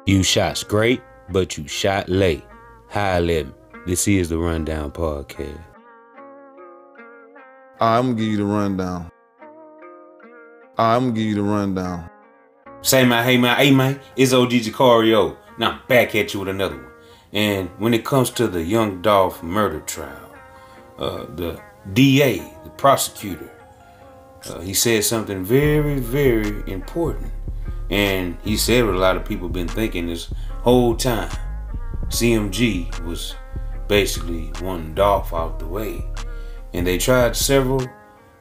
You shot straight, but you shot late. Hi, let me. This is the Rundown Podcast. I'm gonna give you the rundown. Say man, hey man, it's OG Jucario. Now I'm back at you with another one. And when it comes to the young Dolph murder trial, the DA, the prosecutor, he said something very, very important. And he said what a lot of people been thinking this whole time. CMG was basically wanting Dolph out the way. And they tried several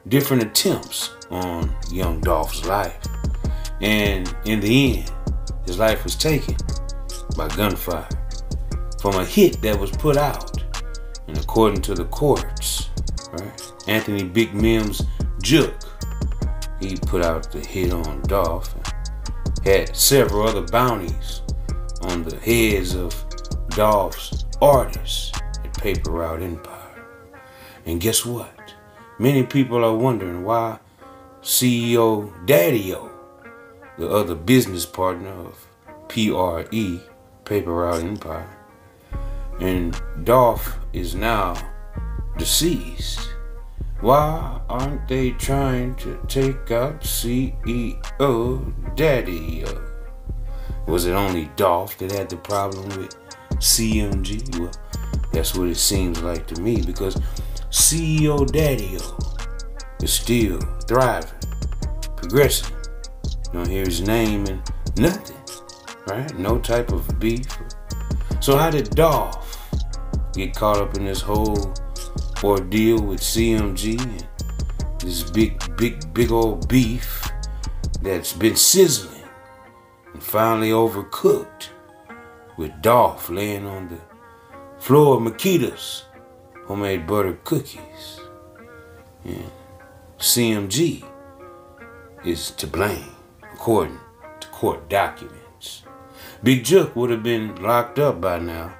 different attempts on young Dolph's life. And in the end, his life was taken by gunfire from a hit that was put out. And according to the courts, right, Anthony Big Mims Juke, he put out the hit on Dolph. Had several other bounties on the heads of Dolph's artists at Paper Route Empire. And guess what? Many people are wondering why CEO Daddy-O, the other business partner of PRE, Paper Route Empire, and Dolph is now deceased. Why aren't they trying to take out CEO Daddy-O? Was it only Dolph that had the problem with CMG? Well, that's what it seems like to me, because CEO Daddy-O is still thriving, progressing. You don't hear his name and nothing, right? No type of beef. So how did Dolph get caught up in this whole ordeal with CMG and this big old beef that's been sizzling and finally overcooked, with Dolph laying on the floor of Makita's homemade butter cookies? And CMG is to blame, according to court documents. Big Juke would have been locked up by now.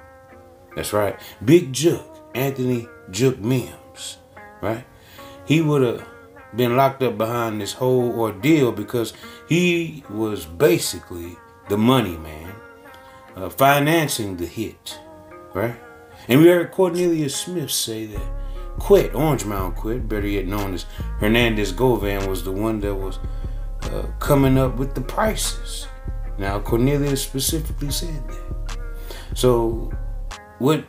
That's right, Big Juke, Anthony Juke Mims, right? He would have been locked up behind this whole ordeal because he was basically the money man, financing the hit, right? And we heard Cornelius Smith say that Quet, Orange Mound Quet, better yet known as Hernandez Govan, was the one that was coming up with the prices. Now, Cornelius specifically said that. So, what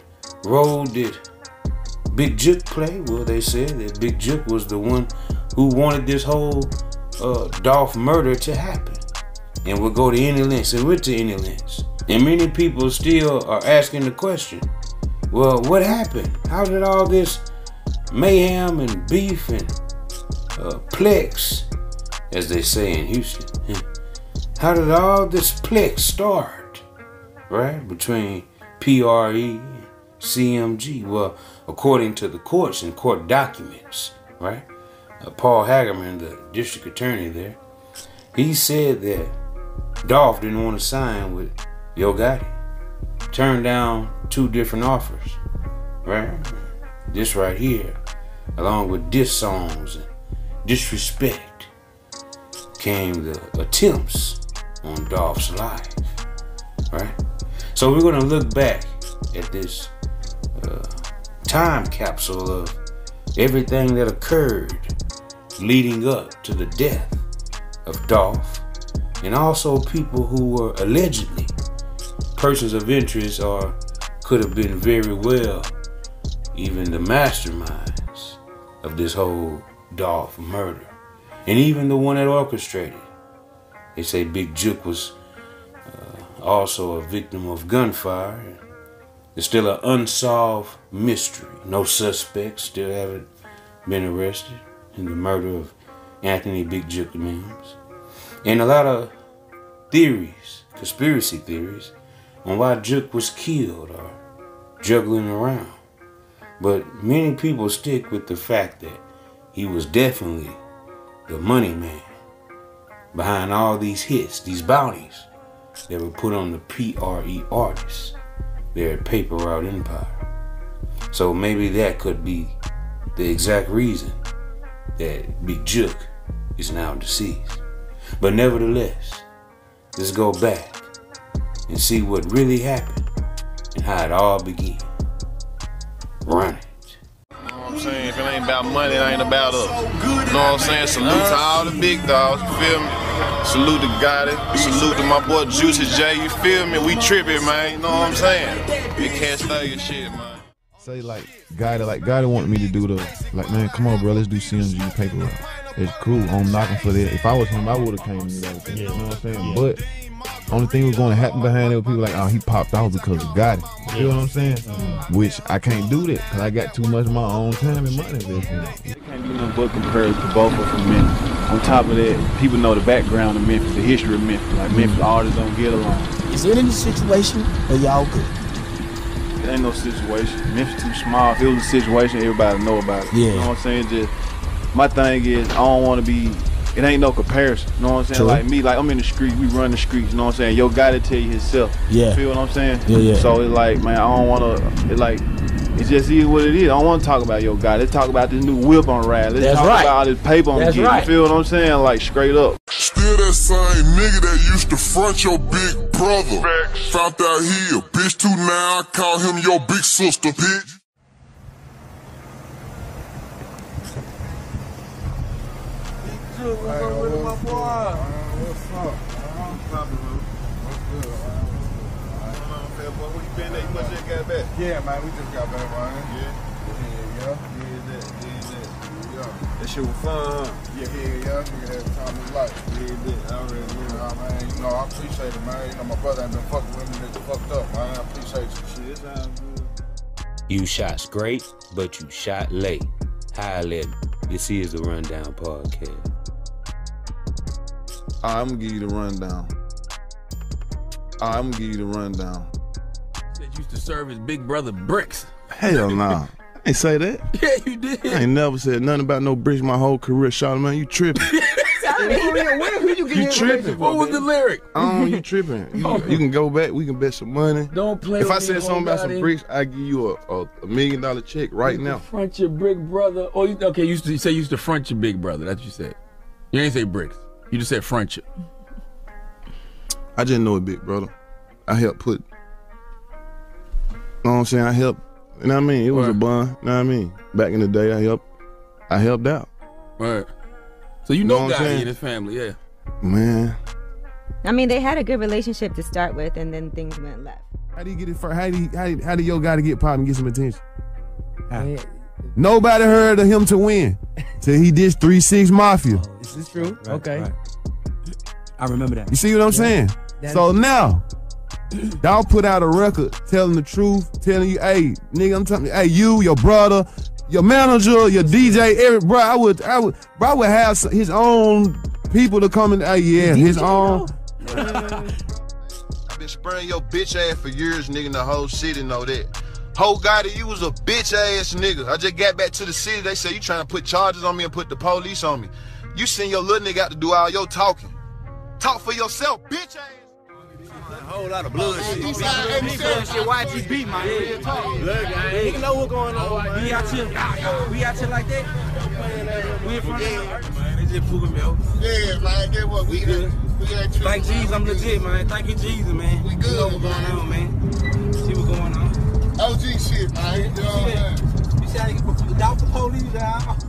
role did Big Juke play? Well, they said that Big Juke was the one who wanted this whole Dolph murder to happen, and would go to any lengths, and went to any lengths. And many people still are asking the question, well, what happened? How did all this mayhem and beef and plex, as they say in Houston, how did all this plex start, right, between PRE and CMG? Well, according to the courts and court documents, right, Paul Hagerman, the district attorney there, he said that Dolph didn't want to sign with Gotti. Turned down 2 different offers, right? This right here, along with diss songs and disrespect, came the attempts on Dolph's life, right? So we're going to look back at this time capsule of everything that occurred leading up to the death of Dolph, and also people who were allegedly persons of interest or could have been very well even the masterminds of this whole Dolph murder, and even the one that orchestrated. They say Big Juke was also a victim of gunfire. It's still an unsolved mystery. No suspects still haven't been arrested in the murder of Anthony Big Juke Mims. And a lot of theories, conspiracy theories, on why Juke was killed or juggling around. But many people stick with the fact that he was definitely the money man behind all these hits, these bounties that were put on the PRE artists there at Paper Route Empire. So maybe that could be the exact reason that Big Juke is now deceased. But nevertheless, let's go back and see what really happened and how it all began. Run it. You know what I'm saying? If it ain't about money, it ain't about us. You know what I'm saying? Salute to all the big dogs, you feel me? Salute to Gotti, salute to my boy Juicy J, you feel me? We tripping, man, you know what I'm saying? Big cat style shit, man. Say like Gotti wanted me to do the, like, man, come on, bro, let's do CMG paper route. It's cool, I'm knocking for that. If I was him, I would've came and did everything, you know what I'm saying? But only thing was going to happen behind it was people like, oh, he popped out because of Gotti. You know what I'm saying? Which I can't do that because I got too much of my own time and money. You can't do nothing but compare to both of them Memphis. On top of that, people know the background of Memphis, the history of Memphis. Like, Memphis artists don't get along. Is there any situation where y'all good? It ain't no situation. Memphis too small. If it was a situation, everybody know about it. Yeah. You know what I'm saying? Just my thing is, I don't want to be. It ain't no comparison. You know what I'm saying? True. Like me, like I'm in the streets. We run the streets. You know what I'm saying? Yo, Gotti tell you himself. Yeah. You feel what I'm saying? Yeah, yeah. So it's like, man, I don't want to. It like. It just is what it is. I don't want to talk about Yo Gotti. Let's talk about this new whip on ride. Let's talk about all this paper on the kid. You feel what I'm saying? Like straight up. Still that same nigga that used to front your big brother. Found out he a bitch too now. I call him your big sister, bitch. Yeah, man, we just got back, man. Yeah. That shit was fun, huh? Yeah. Nigga had the time of his life. I already knew. Man, you know, I appreciate it, man. You know, my brother ain't been fucking with me, nigga fucked up, man. I appreciate you. Shit, sounds good. You shot's great, but you shot late. Holla at me. This is the Rundown Podcast. I'm gonna give you the rundown. Said you used to serve his big brother bricks. Hell nah. I ain't say that. Yeah, you did. I ain't never said nothing about no bricks my whole career. Charlamagne, you tripping. You tripping. What was the lyric? You tripping. You can go back. We can bet some money. Don't play If with I said something about some bricks, I give you a $1 million check right now. Front your big brother. Oh, okay. You used to front your big brother. That's what you said. You ain't say bricks. You just said front you. I just know it, big brother. I helped put. You know what I'm saying? I helped. You know what I mean? It was a bun. You know what I mean? Back in the day, I helped out. Right. So you know what I'm Gotti saying? and his family, yeah. Man. I mean, they had a good relationship to start with, and then things went left. How do you get it first? How do Yo Gotti get pop and get some attention? Nobody heard of him to win till he did 3-6 Mafia. This is true. Right, okay. Right. I remember that. You see what I'm saying? So now, y'all put out a record telling the truth, telling you, hey, nigga, I'm telling you, hey, you, your brother, your manager, your DJ, bro, I would have his own people to come and, hey, yeah, his own. I've been spraying your bitch ass for years, nigga, and the whole city know that. Whole Gotti, you was a bitch ass nigga. I just got back to the city, they say you trying to put charges on me and put the police on me. You send your little nigga out to do all your talking. Talk for yourself, bitch ass. A whole lot of blood shit. YGB, man. Nigga know what's going on, man. We out here like that. We in front of man. They just fooling me over. Yeah, man, get what we good. Thank Jesus, I'm legit, man. Thank you, Jesus, man. We good, you know what's going on, man. See what's going on. OG shit, man. You know what I'm saying? You see how you put the police out?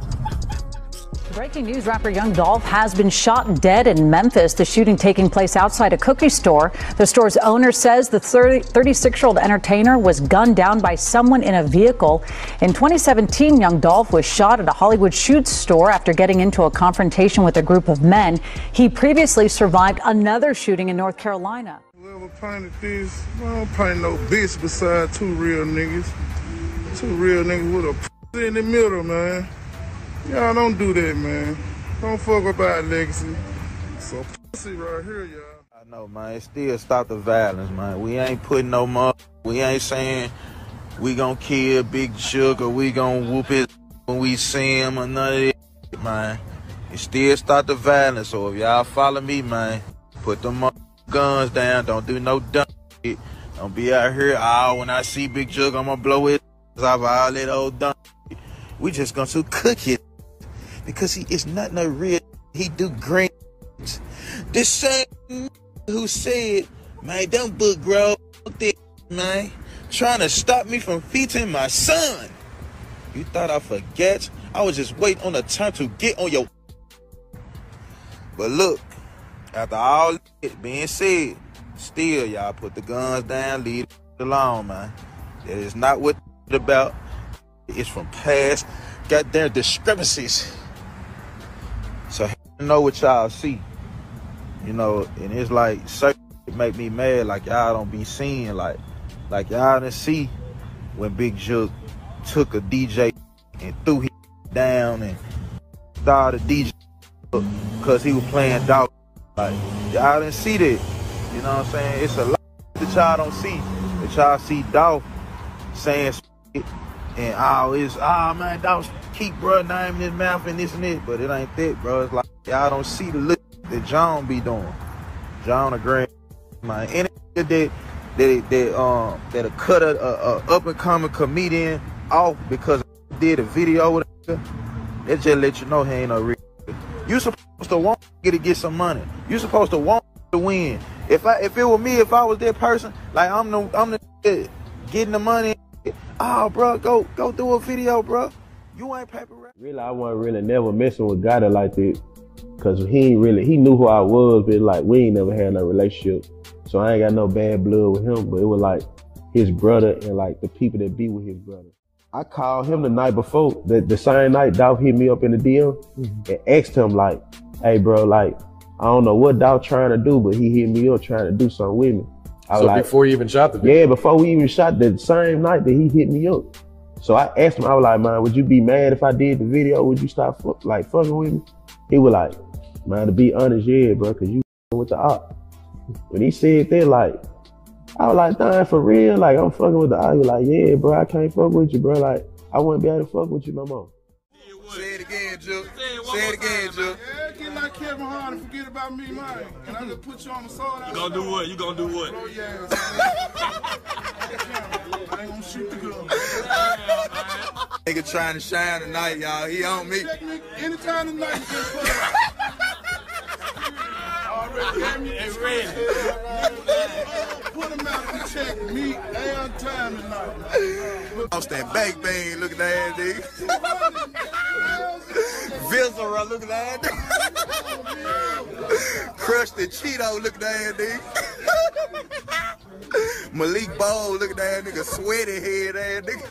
Breaking news, rapper Young Dolph has been shot dead in Memphis. The shooting taking place outside a cookie store. The store's owner says the 36-year-old entertainer was gunned down by someone in a vehicle. In 2017, Young Dolph was shot at a Hollywood shoe store after getting into a confrontation with a group of men. He previously survived another shooting in North Carolina. Whoever painted this, I don't paint no bitch beside two real niggas. Two real niggas with a pussy in the middle, man. Y'all don't do that, man. Don't fuck up our legacy. So pussy right here, y'all. I know, man. It still stop the violence, man. We ain't putting no money. We ain't saying we gonna kill Big Sugar. We gonna whoop his when we see him or none of that, man. It still stop the violence. So if y'all follow me, man, put them guns down. Don't do no dumb shit. Don't be out here, when I see Big Sugar, I'm gonna blow his off all that old dumb shit. We just gonna cook it. Because he is not no real, he do green. The same who said Man, them book bro, man, trying to stop me from feeding my son. You thought I forget? I was just waiting on the time to get on your. But look, after all it being said, still y'all put the guns down, leave it alone, man. That is not what it's about. It's from past goddamn discrepancies. So I know what y'all see, you know, and it's like certain it make me mad, like y'all don't be seeing, like y'all didn't see when Big Juke took a DJ and threw him down and started DJ because he was playing Dolph. Like y'all didn't see that, you know what I'm saying? It's a lot that y'all don't see. That y'all see Dolph saying shit and man, Dolph keep bro name in his mouth and this and that, but it ain't that, bro. It's like y'all don't see the look that John be doing. John a grand man. Any that cut a up and coming comedian off because he did a video with him, that just let you know he ain't no real. You supposed to want to get some money. You supposed to want to win. If it were me, if I was that person, like I'm the getting the money. Oh, bro, go do a video, bro. You ain't paper rap. Really, I wasn't really never messing with Gotti like that, cause he knew who I was, but like we ain't never had no relationship. So I ain't got no bad blood with him, but it was like his brother and like the people that be with his brother. I called him the night before, the same night Dolph hit me up in the DM and asked him like, hey bro, like, I don't know what Dolph trying to do, but he hit me up trying to do something with me. So like, before you even shot the video? Yeah, before we even shot, the same night that he hit me up. So I asked him, I was like, man, would you be mad if I did the video? Would you stop fucking with me? He was like, man, to be honest, yeah, bro, cause you with the op. When he said that, like, I was like, nah, for real? Like, I'm fucking with the op. He was like, yeah, bro, I can't fuck with you, bro. Like, I wouldn't be able to fuck with you no more. Say it again, Juke. Say it again, Juke. Yeah, get like Kevin Hart and forget about me, man. And I just put you on the sword. You gonna do what? You gonna do what? Oh, yeah. I ain't gonna shoot the gun. Nigga trying to shine tonight, y'all. He on me. Anytime tonight, you can put it. Already gave me it's red. Put him out and check me and time tonight. I'm standing bang bang, look at that nigga. Viscera, look at that nigga. Crush the Cheeto, look at that nigga. Malik Bowl, look at that nigga. Sweaty head ass nigga.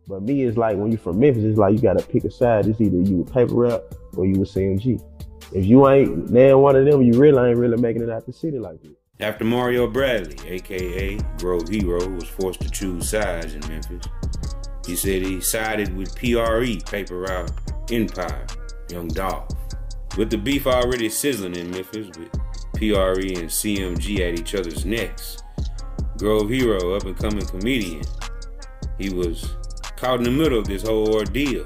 But me, it's like when you from Memphis, it's like you gotta pick a side. It's either you with paper rap or you with CMG. If you ain't nail one of them, you really ain't really making it out the city like that. After Mario Bradley, aka Grove Hero, was forced to choose sides in Memphis, he said he sided with PRE, Paper Route Empire, Young Dolph. With the beef already sizzling in Memphis, with PRE and CMG at each other's necks, Grove Hero, up-and-coming comedian, he was caught in the middle of this whole ordeal,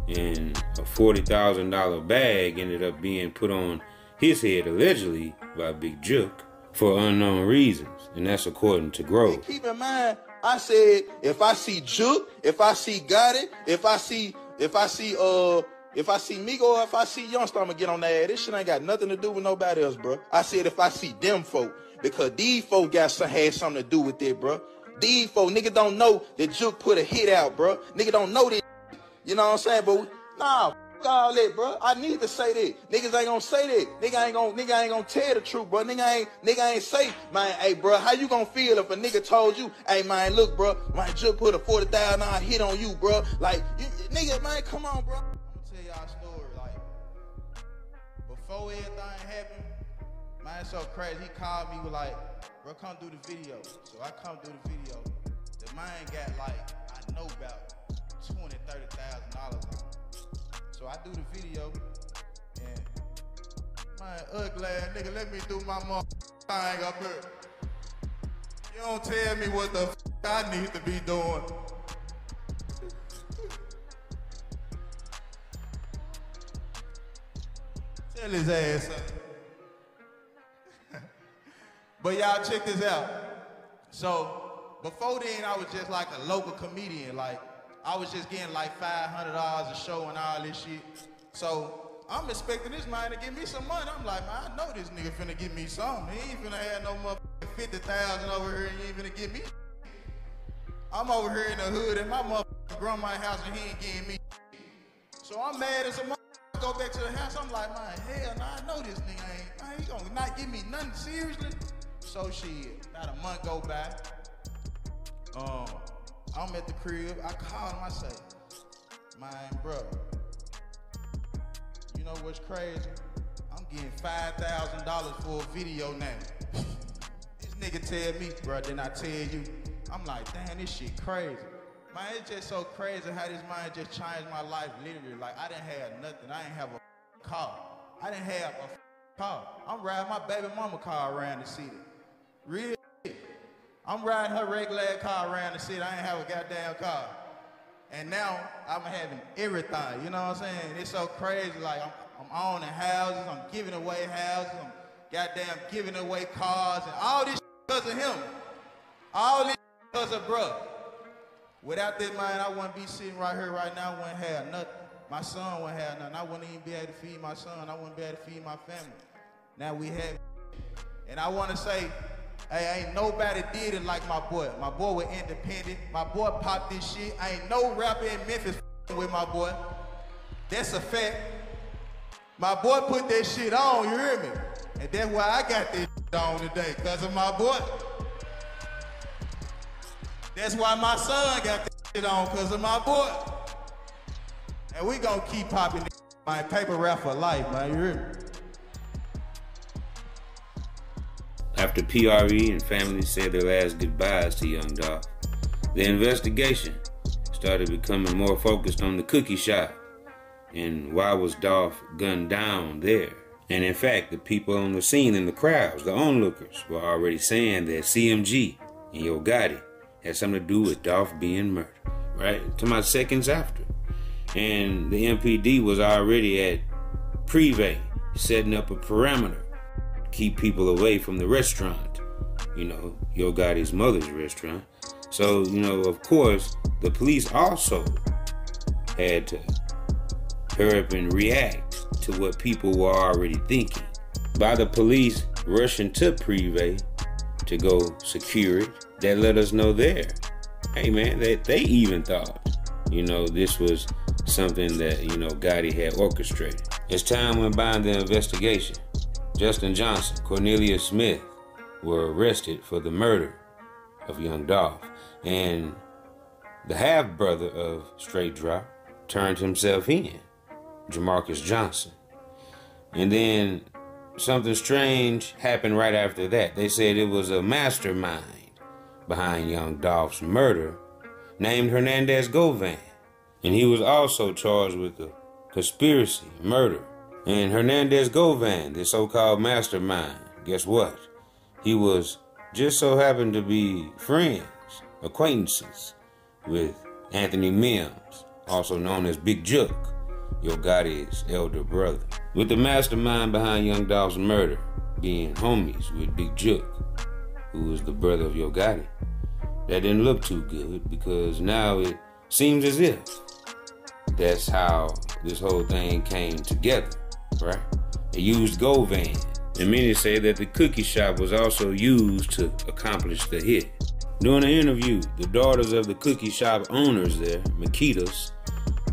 and a $40,000 bag ended up being put on his head allegedly by Big Juke for unknown reasons, and that's according to Grove. Keep in mind, I said if I see Juke, if I see Gotti, if I see Migo, or if I see Youngster, I'ma get on that ass. This shit ain't got nothing to do with nobody else, bro. I said if I see them folk, because these folk had something to do with it, bro. These folk, nigga don't know that Juke put a hit out, bro. Nigga don't know this. You know what I'm saying? But nah, f all that, bro. I need to say that. Niggas ain't gonna say that. Nigga ain't gonna tell the truth, bro. Nigga ain't say, man, hey, bro, how you gonna feel if a nigga told you, hey, man, look, bro, man, Juke put a $40,000 hit on you, bro. Like, nigga, man, come on, bro. I'm gonna tell y'all a story. Like, before everything happened, man, it's so crazy. He called me with like, bro, come do the video. So I come do the video. The man got like, I know about $20,000, $30,000 on it. So I do the video, and man, ugly ass nigga, let me do my thing up here. You don't tell me what the f I need to be doing. Tell his ass something. But y'all check this out. So before then, I was just like a local comedian. Like I was just getting like $500 a show and all this shit. So I'm expecting this man to give me some money. I'm like, man, I know this nigga finna give me something. He ain't finna have no motherfucking 50,000 over here and he ain't finna give me. I'm over here in the hood at my motherfucking grandma's house and he ain't getting me. So I'm mad as a motherfucker. Go back to the house. I'm like, man, hell nah, I know this nigga ain't. Man, he gonna not give me nothing seriously. So shit, not a month go by. I'm at the crib. I call him. I say, man, bro, you know what's crazy? I'm getting $5,000 for a video now. This nigga tell me, bro, didn't I tell you? I'm like, damn, this shit crazy. Man, it's just so crazy how this man just changed my life literally. Like, I didn't have nothing. I didn't have a car. I didn't have a car. I'm riding my baby mama car around the city. Real shit. I'm riding her regular car around the city. I ain't have a goddamn car. And now I'm having everything, you know what I'm saying? It's so crazy, like I'm owning houses, I'm giving away houses, I'm goddamn giving away cars, and all this because of him. All this because of bruh. Without that man, I wouldn't be sitting right here right now, I wouldn't have nothing. My son wouldn't have nothing. I wouldn't even be able to feed my son, I wouldn't be able to feed my family. Now we have, and I want to say, hey, ain't nobody did it like my boy. My boy was independent. My boy popped this shit. Ain't no rapper in Memphis with my boy. That's a fact. My boy put that shit on, you hear me? And that's why I got this shit on today, because of my boy. That's why my son got that shit on, because of my boy. And we gonna keep popping this, my paper rap for life, man, you hear me? After PRE and family said their last goodbyes to young Dolph, the investigation started becoming more focused on the cookie shop and why was Dolph gunned down there. And in fact, the people on the scene and the crowds, the onlookers, were already saying that CMG and Yo Gotti had something to do with Dolph being murdered, right? To my seconds after. And the MPD was already at Privé setting up a perimeter keep people away from the restaurant, you know, Yo Gotti's mother's restaurant. So, you know, of course, the police also had to hurry up and react to what people were already thinking. By the police rushing to Privé to go secure it, that let us know there, hey man, that they even thought, you know, this was something that, you know, Gotti had orchestrated. As time went by in the investigation, Justin Johnson, Cornelia Smith were arrested for the murder of young Dolph, and the half-brother of Straight Drop turned himself in, Jamarcus Johnson. And then something strange happened right after that. They said it was a mastermind behind young Dolph's murder named Hernandez Govan, and he was also charged with a conspiracy, murder. And Hernandez Govan, the so-called mastermind, guess what? He was just so happened to be friends, acquaintances with Anthony Mims, also known as Big Juk, Yo Gotti's elder brother. With the mastermind behind young Dolph's murder being homies with Big Juk, who was the brother of Yo Gotti. That didn't look too good because now it seems as if that's how this whole thing came together. Right? They used Govan, and many say that the cookie shop was also used to accomplish the hit. During an interview, the daughters of the cookie shop owners there, Makitas,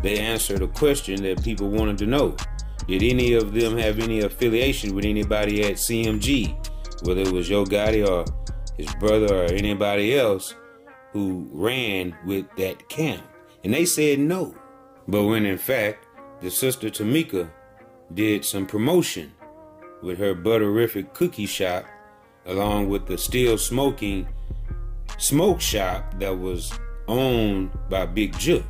they answered a question that people wanted to know. Did any of them have any affiliation with anybody at CMG, whether it was Yo Gotti or his brother or anybody else who ran with that camp? And they said no. But when in fact, the sister Tamika did some promotion with her butterific cookie shop along with the still smoking smoke shop that was owned by Big Juk.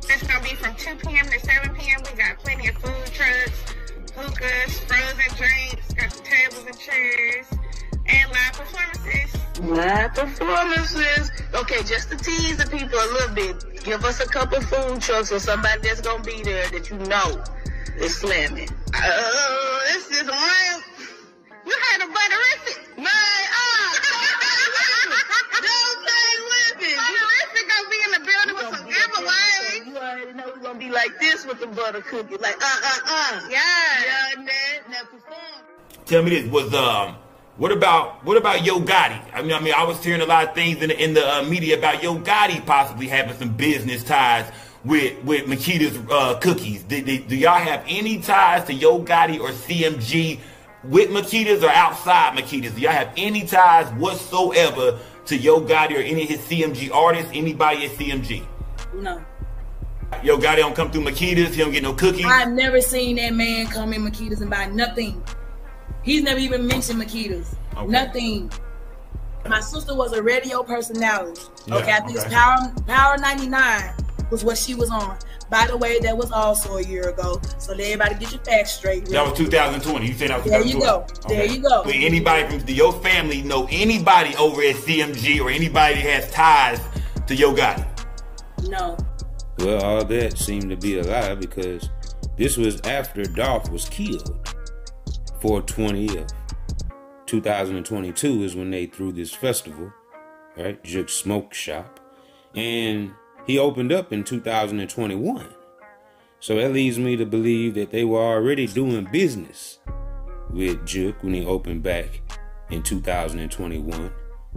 It's gonna be from 2 p.m. to 7 p.m. We got plenty of food trucks, hookahs, frozen drinks, got the tables and chairs, and live performances. Live performances. Okay, just to tease the people a little bit. Give us a couple food trucks or somebody that's gonna be there that you know is slamming. This is one. You had a butterific. Man, don't play with me. Butterific gonna be in the building with some giveaways. You already know we're gonna be like this with the butter cookie. Like, Yeah. Yeah, man. Now perform. Tell me this, what about Yo Gotti? I mean, I was hearing a lot of things in the media about Yo Gotti possibly having some business ties with Makita's cookies. Do y'all have any ties to Yo Gotti or CMG with Makita's or outside Makita's? Do y'all have any ties whatsoever to Yo Gotti or any of his CMG artists? Anybody at CMG? No. Yo Gotti don't come through Makita's. He don't get no cookies. I've never seen that man come in Makita's and buy nothing. He's never even mentioned Makita's. Okay. Nothing. My sister was a radio personality. Yeah, okay, I think it's Power 99 was what she was on. By the way, that was also a year ago. So let everybody get your facts straight. Really. That was 2020. You said that was 2020. There you go. Okay. There you go. But anybody from your family know anybody over at CMG or anybody that has ties to Yo Gotti? No. Well, all that seemed to be a lie because this was after Dolph was killed. 4/20 of 2022 is when they threw this festival, right? Juke Smoke Shop. And he opened up in 2021. So that leads me to believe that they were already doing business with Juke when he opened back in 2021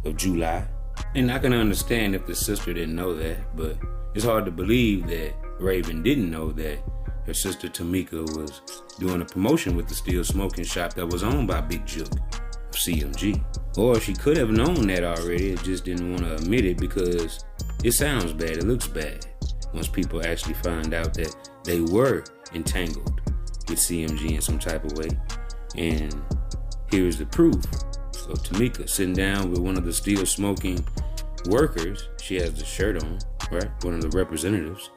of July. And I can understand if the sister didn't know that, but it's hard to believe that Raven didn't know that her sister Tamika was doing a promotion with the Still Smoking Shop that was owned by Big Juke of CMG. Or she could have known that already and just didn't want to admit it because it sounds bad, it looks bad once people actually find out that they were entangled with CMG in some type of way. And here's the proof of Tamika sitting down with one of the Still Smoking workers. She has the shirt on, right? One of the representatives.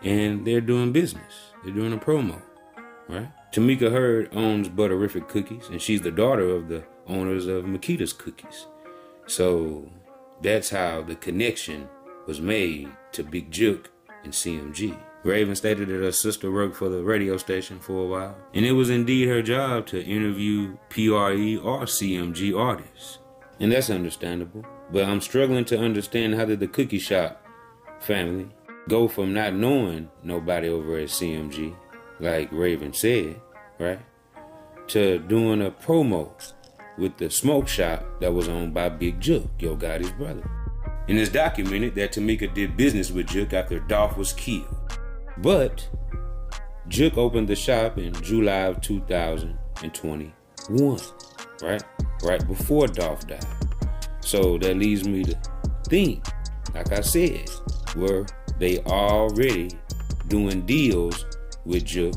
And they're doing business. They're doing a promo, right? Tamika Hurd owns Butterific Cookies, and she's the daughter of the owners of Makita's Cookies. So that's how the connection was made to Big Juke and CMG. Raven stated that her sister worked for the radio station for a while, and it was indeed her job to interview PRE or CMG artists. And that's understandable, but I'm struggling to understand how did the cookie shop family go from not knowing nobody over at CMG, like Raven said, right, to doing a promo with the smoke shop that was owned by Big Juke, Yo Gotti's brother. And it's documented that Tamika did business with Juke after Dolph was killed. But Juke opened the shop in July of 2021, right? Right before Dolph died. So that leads me to think, like I said, were they already doing deals with Juke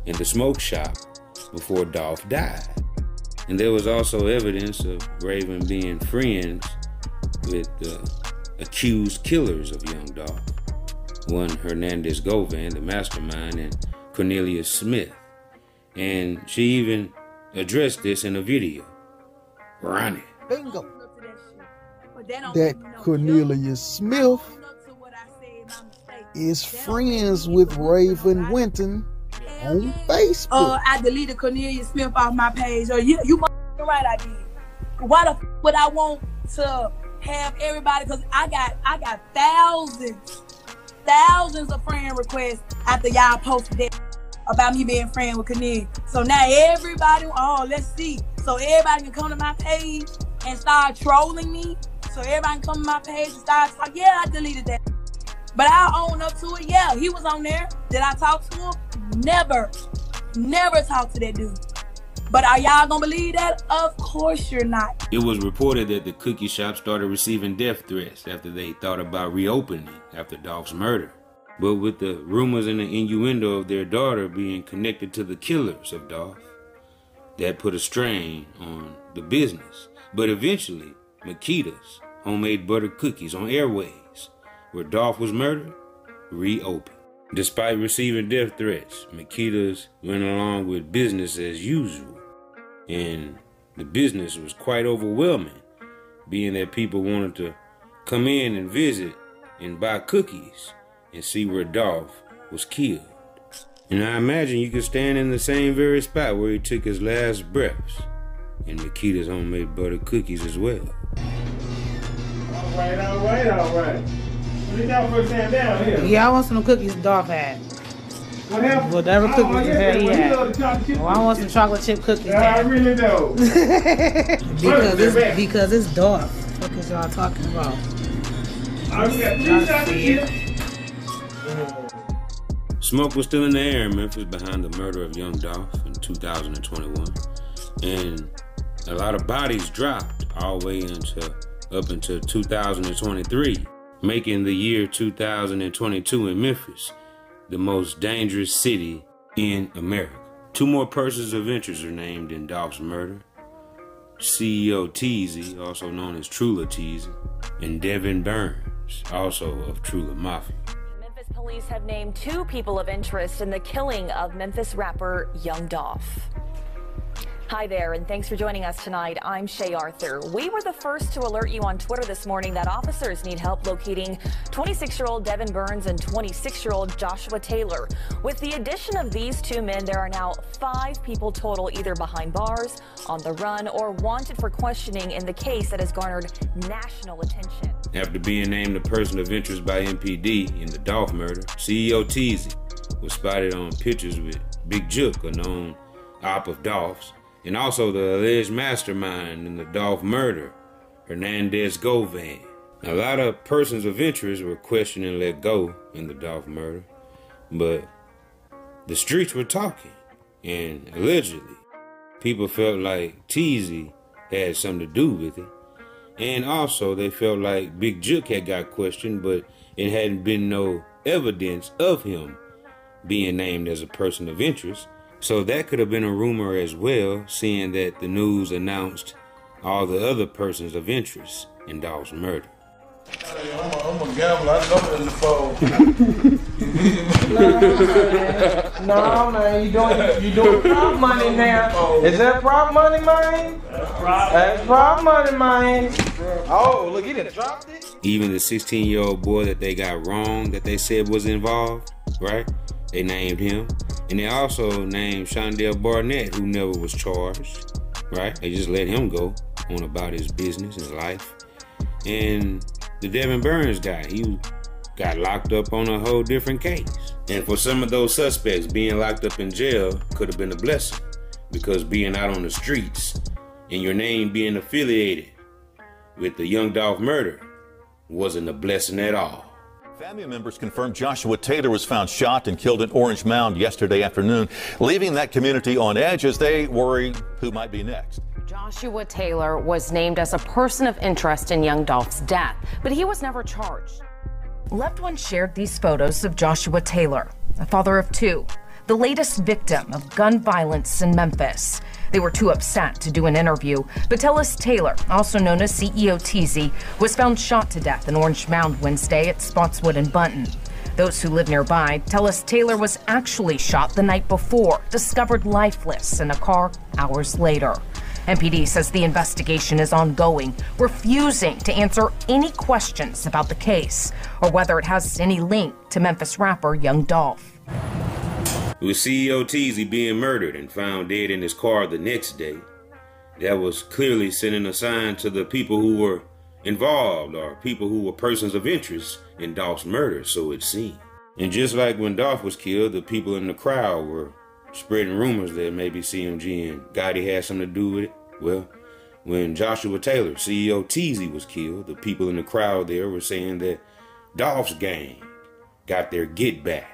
in the smoke shop before Dolph died. And there was also evidence of Raven being friends with the accused killers of young Dolph. One Hernandez Govan, the mastermind, and Cornelius Smith. And she even addressed this in a video. Ronnie. Bingo. That Cornelius Smith is friends with Raven Winton on Facebook. I deleted Cornelius Smith off my page. You right, I did. Why the would I want to have everybody? Because I got thousands of friend requests after y'all posted that about me being friends with Cornelius. So now everybody, let's see. So everybody can come to my page and start trolling me. So everybody can come to my page and start talking. Yeah, I deleted that. But I own up to it. Yeah, he was on there. Did I talk to him? Never talked to that dude. But are y'all gonna believe that? Of course you're not. It was reported that the cookie shop started receiving death threats after they thought about reopening after Dolph's murder. But with the rumors and the innuendo of their daughter being connected to the killers of Dolph, that put a strain on the business. But eventually, Makita's homemade butter cookies on Airways, where Dolph was murdered, reopened. Despite receiving death threats, Makita's went along with business as usual. And the business was quite overwhelming, being that people wanted to come in and visit and buy cookies and see where Dolph was killed. And I imagine you could stand in the same very spot where he took his last breaths, and Makita's homemade butter cookies as well. All right. What did y'all first stand down here? Yeah, I want some cookies Dolph had. What happened? Whatever cookies he had. Oh, I want some chocolate chip cookies. Yeah, I really do. because it's Dolph. What is y'all talking about? We got 3 shots here. Smoke was still in the air in Memphis behind the murder of young Dolph in 2021. And a lot of bodies dropped all the way up until 2023, making the year 2022 in Memphis the most dangerous city in America. 2 more persons of interest are named in Dolph's murder. CEO Teezy, also known as Trula Teezy, and Devin Burns, also of Trula Mafia. Memphis police have named 2 people of interest in the killing of Memphis rapper Young Dolph. Hi there, and thanks for joining us tonight. I'm Shay Arthur. We were the first to alert you on Twitter this morning that officers need help locating 26-year-old Devin Burns and 26-year-old Joshua Taylor. With the addition of these 2 men, there are now 5 people total either behind bars, on the run, or wanted for questioning in the case that has garnered national attention. After being named a person of interest by MPD in the Dolph murder, CEO Teezy was spotted on pictures with Big Juk, a known op of Dolph's, and also the alleged mastermind in the Dolph murder, Hernandez Govan. A lot of persons of interest were questioned and let go in the Dolph murder, but the streets were talking, and allegedly, people felt like Teezy had something to do with it, and also they felt like Big Juk had got questioned, but it hadn't been no evidence of him being named as a person of interest. So that could have been a rumor as well, seeing that the news announced all the other persons of interest in Dolph's murder. I'm a gambler. I know in the phone. No, man, you doing prop money now. Is that prop money, man? That's prop money, man. Oh, look, he done dropped it. Even the 16-year-old boy that they got wrong, that they said was involved, right? They named him. And they also named Shondell Barnett, who never was charged, right? They just let him go on about his business, his life. And the Devin Burns guy, he got locked up on a whole different case. And for some of those suspects, being locked up in jail could have been a blessing, because being out on the streets and your name being affiliated with the Young Dolph murder wasn't a blessing at all. Family members confirmed Joshua Taylor was found shot and killed in Orange Mound yesterday afternoon, leaving that community on edge as they worry who might be next. Joshua Taylor was named as a person of interest in young Dolph's death, but he was never charged. Loved ones shared these photos of Joshua Taylor, a father of 2, the latest victim of gun violence in Memphis. They were too upset to do an interview, but Tellis Taylor, also known as CEO Teezy, was found shot to death in Orange Mound Wednesday at Spotswood and Bunton. Those who live nearby tell us Taylor was actually shot the night before, discovered lifeless in a car hours later. MPD says the investigation is ongoing, refusing to answer any questions about the case or whether it has any link to Memphis rapper Young Dolph. With CEO Teezy being murdered and found dead in his car the next day, that was clearly sending a sign to the people who were involved, or people who were persons of interest in Dolph's murder, so it seemed. And just like when Dolph was killed, the people in the crowd were spreading rumors that maybe CMG and Gotti had something to do with it. Well, when Joshua Taylor, CEO Teezy, was killed, the people in the crowd there were saying that Dolph's gang got their get back.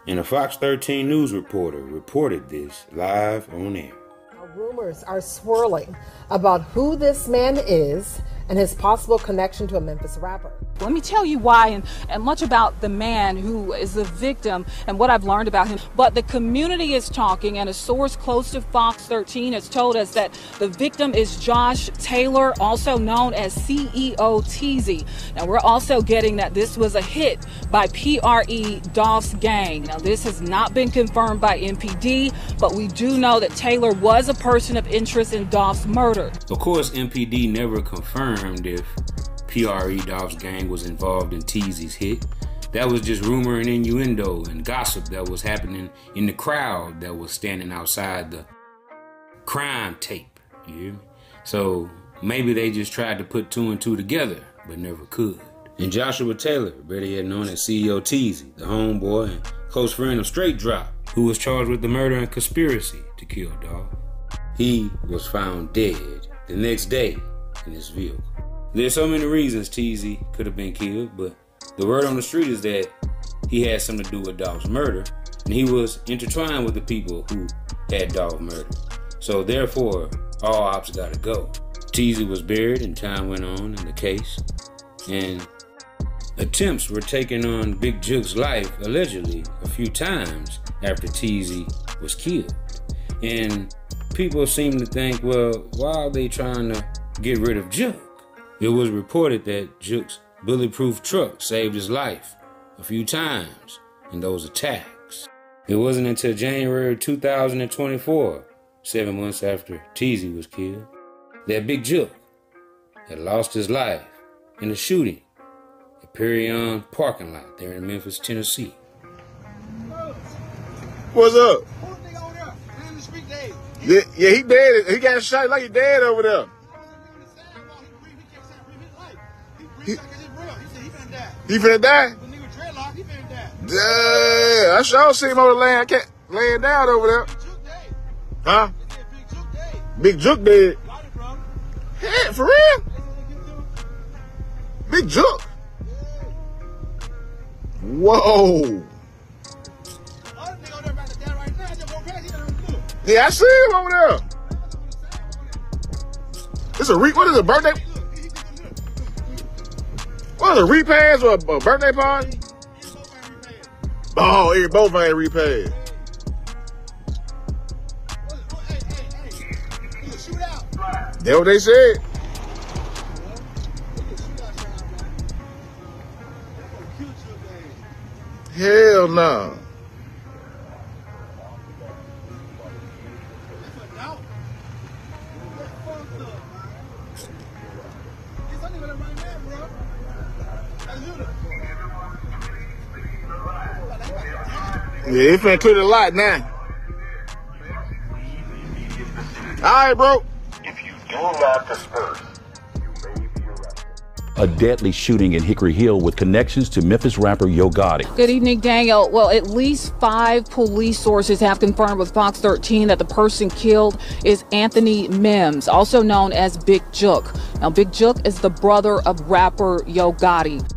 And a Fox 13 News reporter reported this live on air. Rumors are swirling about who this man is and his possible connection to a Memphis rapper. Let me tell you why and much about the man who is the victim and what I've learned about him. But the community is talking, and a source close to Fox 13 has told us that the victim is Josh Taylor, also known as CEO Teezy. Now, we're also getting that this was a hit by PRE Dolph's gang. Now, this has not been confirmed by MPD, but we do know that Taylor was a person of interest in Dolph's murder. Of course, MPD never confirmed if PRE Dolph's gang was involved in Teezy's hit. that was just rumor and innuendo and gossip that was happening in the crowd that was standing outside the crime tape. You hear me? So maybe they just tried to put 2 and 2 together, but never could. And Joshua Taylor, better yet known as CEO Teezy, the homeboy and close friend of Straight Drop, who was charged with the murder and conspiracy to kill Dolph, he was found dead the next day in his vehicle. There's so many reasons Teezy could have been killed, but the word on the street is that he had something to do with Dolph's murder, and he was intertwined with the people who had Dolph murdered. So therefore, all ops gotta go. Teezy was buried and time went on in the case, and attempts were taken on Big Juke's life, allegedly, a few times after Teezy was killed. And people seem to think, well, why are they trying to get rid of Juke? It was reported that Juke's bulletproof truck saved his life a few times in those attacks. It wasn't until January 2024, 7 months after Teezy was killed, that Big Juke had lost his life in a shooting at Perion parking lot there in Memphis, Tennessee. What's up? Yeah, he dead. He got shot like he dead over there. He finna die? Yeah, I sure see him over there laying down over there. Huh? Big Juke dead. Yeah, for real? Big Juke. Whoa. Yeah, I see him over there. It's a what is it, birthday? What is it, repass or a birthday party? Oh, both ain't repaid. That's what they said. Hell no. Yeah, he finna clear the lot now. All right, bro. If you do not disperse, you may be arrested. A deadly shooting in Hickory Hill with connections to Memphis rapper Yo Gotti. Good evening, Daniel. Well, at least 5 police sources have confirmed with Fox 13 that the person killed is Anthony Mims, also known as Big Juke. Now, Big Juke is the brother of rapper Yo Gotti.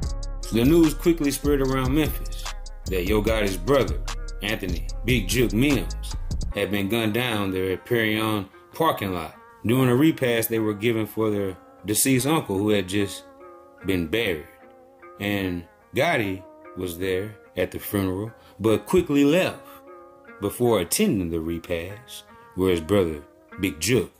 The news quickly spread around Memphis that Yo Gotti's brother, Anthony Big Juke Mims, had been gunned down there at Perion parking lot during a repast they were given for their deceased uncle who had just been buried. And Gotti was there at the funeral, but quickly left before attending the repast where his brother, Big Juke,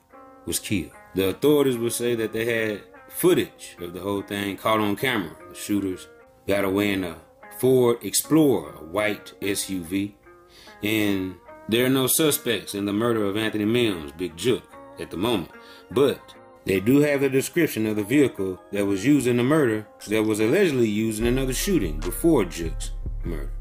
was killed. The authorities would say that they had footage of the whole thing caught on camera. The shooters got away in a Ford Explorer, a white SUV, and there are no suspects in the murder of Anthony Mims, Big Juke, at the moment. But they do have a description of the vehicle that was used in the murder that was allegedly used in another shooting before Juke's murder.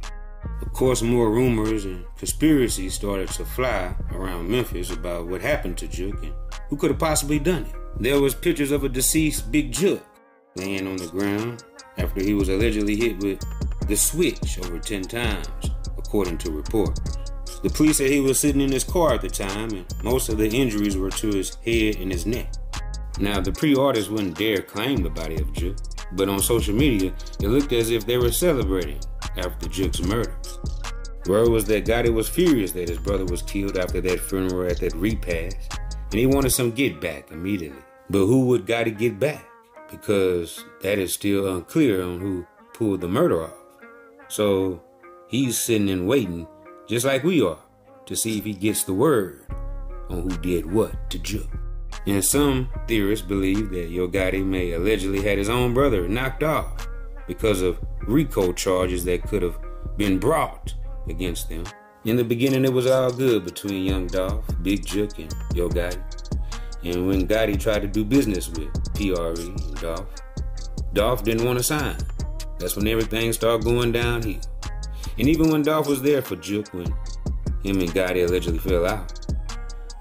Of course, more rumors and conspiracies started to fly around Memphis about what happened to Juke and who could have possibly done it. There was pictures of a deceased Big Juke laying on the ground after he was allegedly hit with the switch over 10 times, according to reports. The police said he was sitting in his car at the time, and most of the injuries were to his head and his neck. Now, the pre-artists wouldn't dare claim the body of Juke, but on social media, it looked as if they were celebrating after Juke's murder. Word was that Gotti was furious that his brother was killed after that funeral at that repast, and he wanted some get back immediately. But who would Gotti get back? Because that is still unclear on who pulled the murder off. So he's sitting and waiting, just like we are, to see if he gets the word on who did what to Juke. And some theorists believe that Yo Gotti may allegedly had his own brother knocked off because of RICO charges that could have been brought against them. In the beginning, it was all good between young Dolph, Big Juke, and Yo Gotti. And when Gotti tried to do business with PRE and Dolph didn't want to sign. That's when everything started going downhill. And even when Dolph was there for Juke, when him and Gotti allegedly fell out,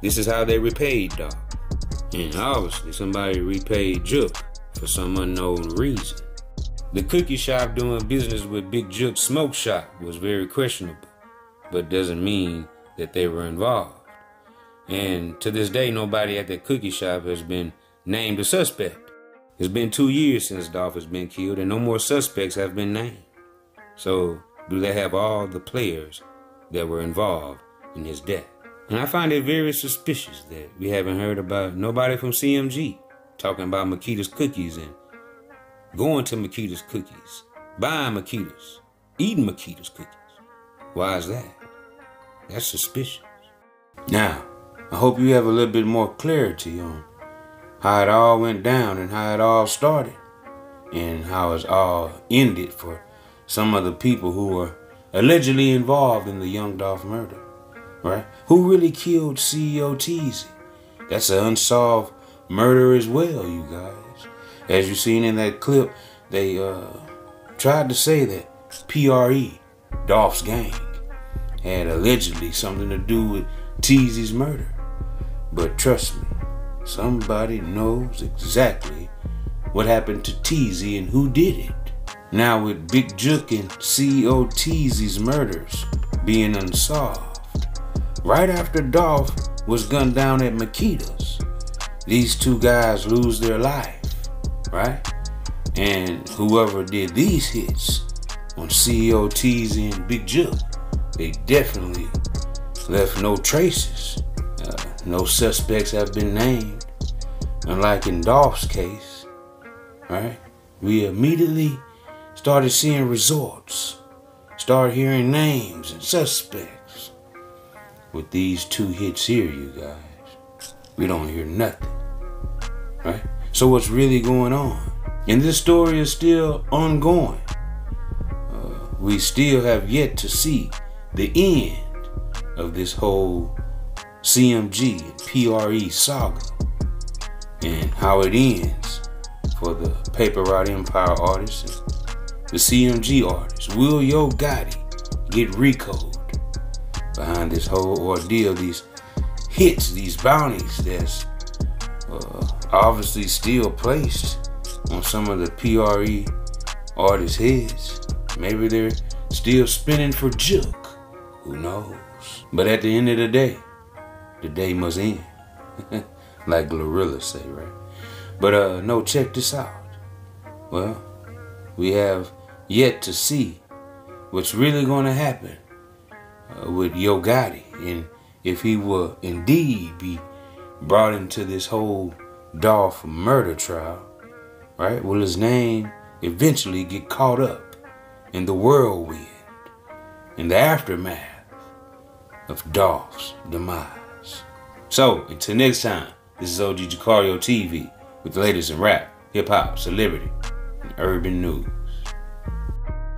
this is how they repaid Dolph. And obviously somebody repaid Juke for some unknown reason. The cookie shop doing business with Big Juke's smoke shop was very questionable, but doesn't mean that they were involved. And to this day, nobody at that cookie shop has been named a suspect. It's been 2 years since Dolph has been killed and no more suspects have been named. So do they have all the players that were involved in his death? And I find it very suspicious that we haven't heard about nobody from CMG talking about Makita's cookies and going to Makita's cookies, buying Makita's, eating Makita's cookies. Why is that? That's suspicious. Now, I hope you have a little bit more clarity on how it all went down and how it all started and how it's all ended for some of the people who were allegedly involved in the Young Dolph murder, right? Who really killed CEO Teezy? That's an unsolved murder as well, you guys. As you seen in that clip, they tried to say that PRE, Dolph's gang, had allegedly something to do with Teezy's murder. But trust me, somebody knows exactly what happened to Teezy and who did it. Now with Big Juke and CEO Teezy's murders being unsolved, right after Dolph was gunned down at Makita's, these two guys lose their life, right? And whoever did these hits on CEO Teezy and Big Juke, they definitely left no traces. No suspects have been named. Unlike in Dolph's case, right? We immediately started seeing results, started hearing names and suspects. With these two hits here, you guys, we don't hear nothing, right? So what's really going on? And this story is still ongoing. We still have yet to see the end of this whole CMG and PRE saga and how it ends for the Paper Route Empire artists and the CMG artists. Will Yo Gotti get recoded behind this whole ordeal, these hits, these bounties that's obviously still placed on some of the PRE artists' heads? Maybe they're still spinning for Juke. Who knows? But at the end of the day must end. Like Glorilla say, right? But no, check this out. Well, we have yet to see what's really gonna happen with Yo Gotti, and if he will indeed be brought into this whole Dolph murder trial, right? Will his name eventually get caught up in the whirlwind, in the aftermath of Dolph's demise? So, until next time, this is OG Jucario TV with the latest in rap, hip-hop, celebrity, and urban news.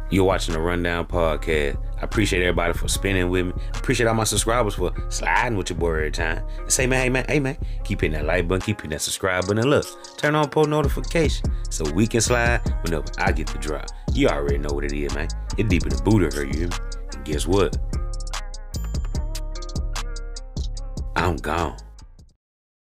You're watching the Rundown Podcast. I appreciate everybody for spending with me. I appreciate all my subscribers for sliding with your boy every time. And say, man, hey, man, keep hitting that like button, keep hitting that subscribe button, and look, turn on post notification so we can slide whenever I get the drop. You already know what it is, man. It's deep in the boot of her, you hear me? And guess what? I'm gone.